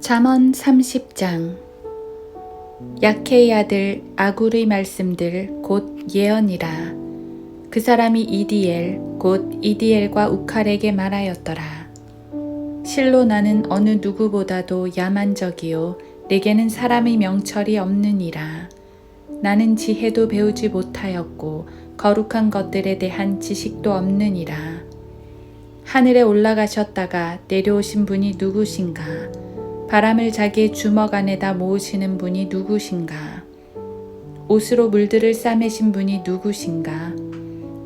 잠언 30장. 약해의 아들 아굴의 말씀들 곧 예언이라. 그 사람이 이디엘 곧 이디엘과 우칼에게 말하였더라. 실로 나는 어느 누구보다도 야만적이요 내게는 사람의 명철이 없느니라. 나는 지혜도 배우지 못하였고 거룩한 것들에 대한 지식도 없느니라. 하늘에 올라가셨다가 내려오신 분이 누구신가? 바람을 자기의 주먹 안에다 모으시는 분이 누구신가? 옷으로 물들을 싸매신 분이 누구신가?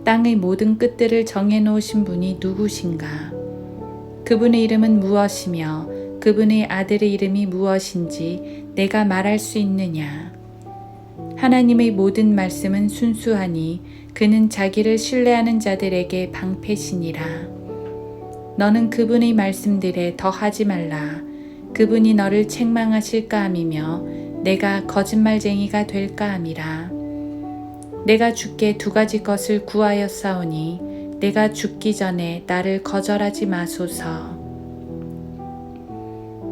땅의 모든 끝들을 정해놓으신 분이 누구신가? 그분의 이름은 무엇이며 그분의 아들의 이름이 무엇인지 내가 말할 수 있느냐? 하나님의 모든 말씀은 순수하니 그는 자기를 신뢰하는 자들에게 방패시니라. 너는 그분의 말씀들에 더하지 말라. 그분이 너를 책망하실까 함이며 내가 거짓말쟁이가 될까 함이라. 내가 주께 두 가지 것을 구하였사오니 내가 죽기 전에 나를 거절하지 마소서.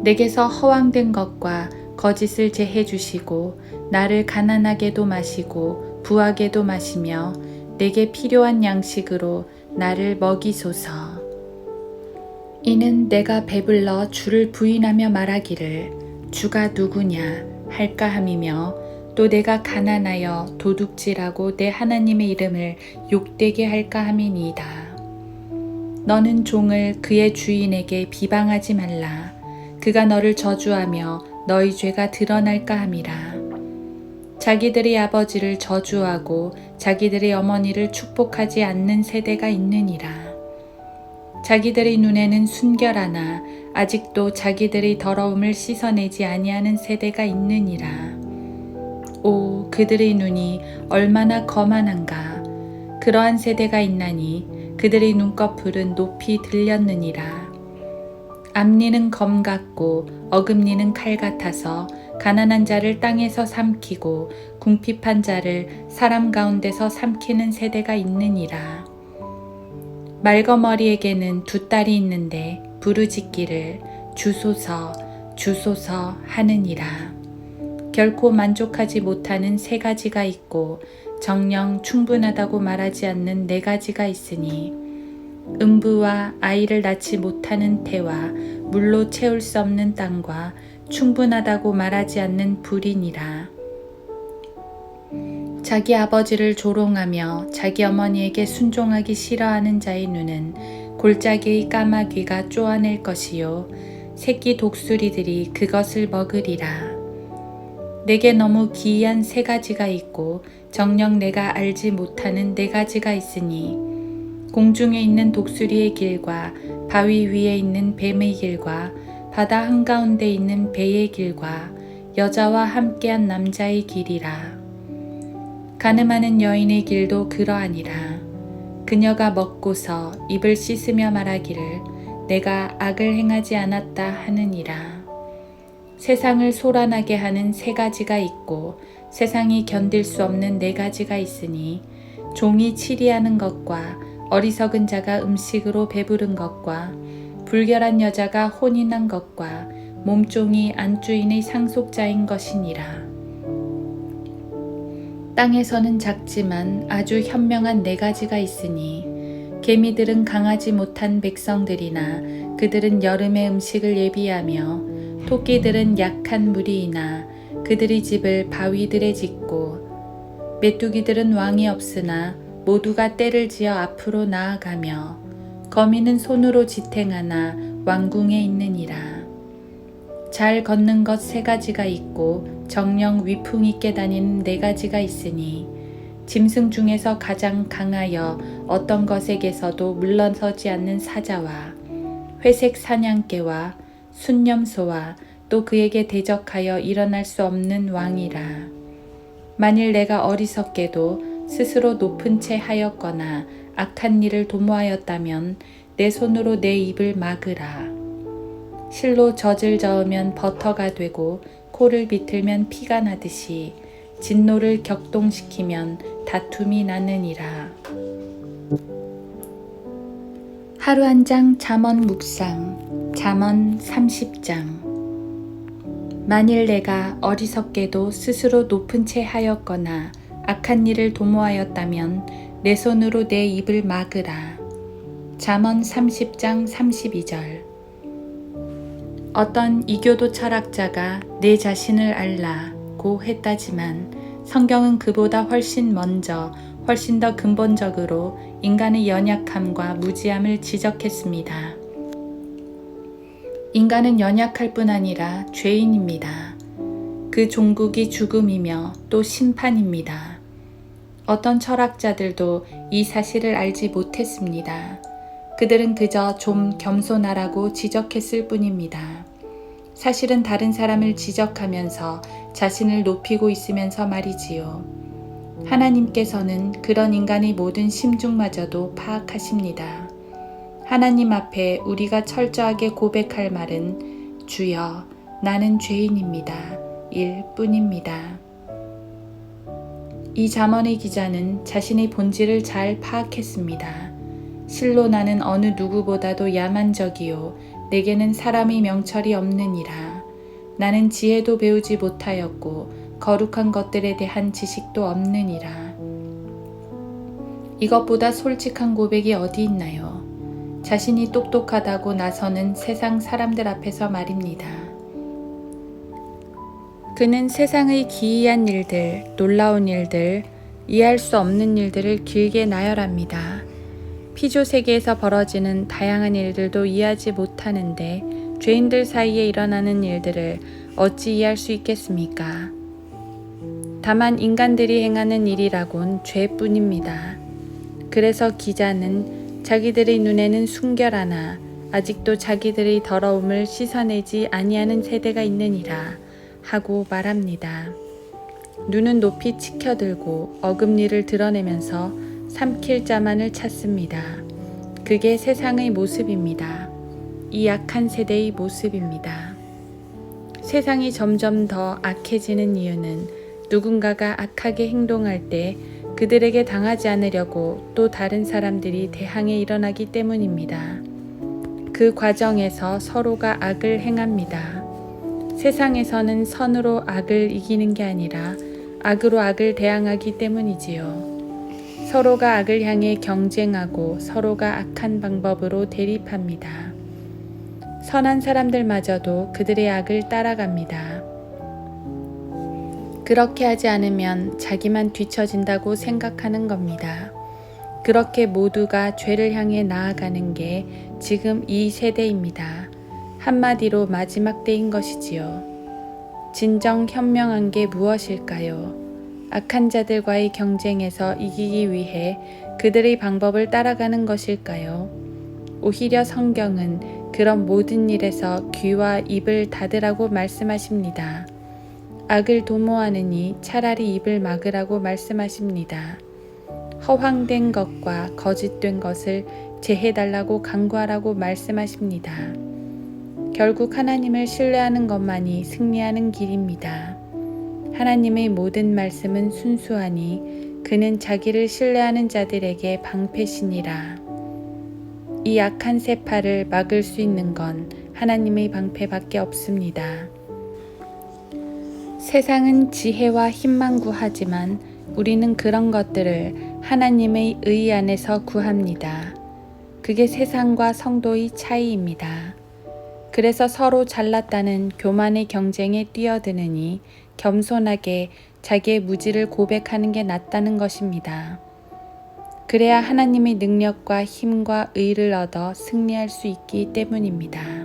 내게서 허황된 것과 거짓을 제해 주시고 나를 가난하게도 마시고 부하게도 마시며 내게 필요한 양식으로 나를 먹이소서. 이는 내가 배불러 주를 부인하며 말하기를 주가 누구냐 할까 함이며 또 내가 가난하여 도둑질하고 내 하나님의 이름을 욕되게 할까 함이니이다. 너는 종을 그의 주인에게 비방하지 말라. 그가 너를 저주하며 너희 죄가 드러날까 함이라. 자기들의 아버지를 저주하고 자기들의 어머니를 축복하지 않는 세대가 있느니라. 자기들의 눈에는 순결하나 아직도 자기들의 더러움을 씻어내지 아니하는 세대가 있느니라. 오, 그들의 눈이 얼마나 거만한가. 그러한 세대가 있나니 그들의 눈꺼풀은 높이 들렸느니라. 앞니는 검 같고 어금니는 칼 같아서 가난한 자를 땅에서 삼키고 궁핍한 자를 사람 가운데서 삼키는 세대가 있느니라. 말거머리에게는 두 딸이 있는데 부르짖기를 주소서 주소서 하느니라. 결코 만족하지 못하는 세 가지가 있고 정녕 충분하다고 말하지 않는 네 가지가 있으니 음부와 아이를 낳지 못하는 태와 물로 채울 수 없는 땅과 충분하다고 말하지 않는 불이니라. 자기 아버지를 조롱하며 자기 어머니에게 순종하기 싫어하는 자의 눈은 골짜기의 까마귀가 쪼아낼 것이요 새끼 독수리들이 그것을 먹으리라. 내게 너무 기이한 세 가지가 있고 정녕 내가 알지 못하는 네 가지가 있으니 공중에 있는 독수리의 길과 바위 위에 있는 뱀의 길과 바다 한가운데 있는 배의 길과 여자와 함께한 남자의 길이라. 가늠하는 여인의 길도 그러하니라. 그녀가 먹고서 입을 씻으며 말하기를 내가 악을 행하지 않았다 하느니라. 세상을 소란하게 하는 세 가지가 있고 세상이 견딜 수 없는 네 가지가 있으니 종이 치리하는 것과 어리석은 자가 음식으로 배부른 것과 불결한 여자가 혼인한 것과 몸종이 안주인의 상속자인 것이니라. 땅에서는 작지만 아주 현명한 네 가지가 있으니 개미들은 강하지 못한 백성들이나 그들은 여름의 음식을 예비하며 토끼들은 약한 무리이나 그들의 집을 바위들에 짓고 메뚜기들은 왕이 없으나 모두가 떼를 지어 앞으로 나아가며 거미는 손으로 지탱하나 왕궁에 있느니라. 잘 걷는 것 세 가지가 있고 정녕 위풍 있게 다니는 네 가지가 있으니 짐승 중에서 가장 강하여 어떤 것에게서도 물러서지 않는 사자와 회색 사냥개와 순념소와 또 그에게 대적하여 일어날 수 없는 왕이라. 만일 내가 어리석게도 스스로 높은 채 하였거나 악한 일을 도모하였다면 내 손으로 내 입을 막으라. 실로 젖을 저으면 버터가 되고 코를 비틀면 피가 나듯이 진노를 격동시키면 다툼이 나느니라. 하루 한 장 잠언 묵상 잠언 30장. 만일 내가 어리석게도 스스로 높은 채 하였거나 악한 일을 도모하였다면 내 손으로 내 입을 막으라. 잠언 30장 32절. 어떤 이교도 철학자가 내 자신을 알라고 했다지만 성경은 그보다 훨씬 먼저 훨씬 더 근본적으로 인간의 연약함과 무지함을 지적했습니다. 인간은 연약할 뿐 아니라 죄인입니다. 그 종국이 죽음이며 또 심판입니다. 어떤 철학자들도 이 사실을 알지 못했습니다. 그들은 그저 좀 겸손하라고 지적했을 뿐입니다. 사실은 다른 사람을 지적하면서 자신을 높이고 있으면서 말이지요. 하나님께서는 그런 인간의 모든 심중마저도 파악하십니다. 하나님 앞에 우리가 철저하게 고백할 말은 주여, 나는 죄인입니다. 일 뿐입니다. 이 잠언의 기자는 자신의 본질을 잘 파악했습니다. 실로 나는 어느 누구보다도 야만적이요 내게는 사람의 명철이 없느니라. 나는 지혜도 배우지 못하였고 거룩한 것들에 대한 지식도 없느니라. 이것보다 솔직한 고백이 어디 있나요? 자신이 똑똑하다고 나서는 세상 사람들 앞에서 말입니다. 그는 세상의 기이한 일들, 놀라운 일들, 이해할 수 없는 일들을 길게 나열합니다. 피조 세계에서 벌어지는 다양한 일들도 이해하지 못하는데 죄인들 사이에 일어나는 일들을 어찌 이해할 수 있겠습니까? 다만 인간들이 행하는 일이라곤 죄뿐입니다. 그래서 기자는 자기들의 눈에는 순결하나 아직도 자기들의 더러움을 씻어내지 아니하는 세대가 있느니라 하고 말합니다. 눈은 높이 치켜들고 어금니를 드러내면서 삼킬 자만을 찾습니다. 그게 세상의 모습입니다. 이 악한 세대의 모습입니다. 세상이 점점 더 악해지는 이유는 누군가가 악하게 행동할 때 그들에게 당하지 않으려고 또 다른 사람들이 대항해 일어나기 때문입니다. 그 과정에서 서로가 악을 행합니다. 세상에서는 선으로 악을 이기는 게 아니라 악으로 악을 대항하기 때문이지요. 서로가 악을 향해 경쟁하고 서로가 악한 방법으로 대립합니다. 선한 사람들마저도 그들의 악을 따라갑니다. 그렇게 하지 않으면 자기만 뒤처진다고 생각하는 겁니다. 그렇게 모두가 죄를 향해 나아가는 게 지금 이 세대입니다. 한마디로 마지막 때인 것이지요. 진정 현명한 게 무엇일까요? 악한 자들과의 경쟁에서 이기기 위해 그들의 방법을 따라가는 것일까요? 오히려 성경은 그런 모든 일에서 귀와 입을 닫으라고 말씀하십니다. 악을 도모하느니 차라리 입을 막으라고 말씀하십니다. 허황된 것과 거짓된 것을 제해달라고 강구하라고 말씀하십니다. 결국 하나님을 신뢰하는 것만이 승리하는 길입니다. 하나님의 모든 말씀은 순수하니 그는 자기를 신뢰하는 자들에게 방패시니라. 이 악한 세파를 막을 수 있는 건 하나님의 방패밖에 없습니다. 세상은 지혜와 힘만 구하지만 우리는 그런 것들을 하나님의 의 안에서 구합니다. 그게 세상과 성도의 차이입니다. 그래서 서로 잘났다는 교만의 경쟁에 뛰어드느니 겸손하게 자기의 무지를 고백하는 게 낫다는 것입니다. 그래야 하나님의 능력과 힘과 의를 얻어 승리할 수 있기 때문입니다.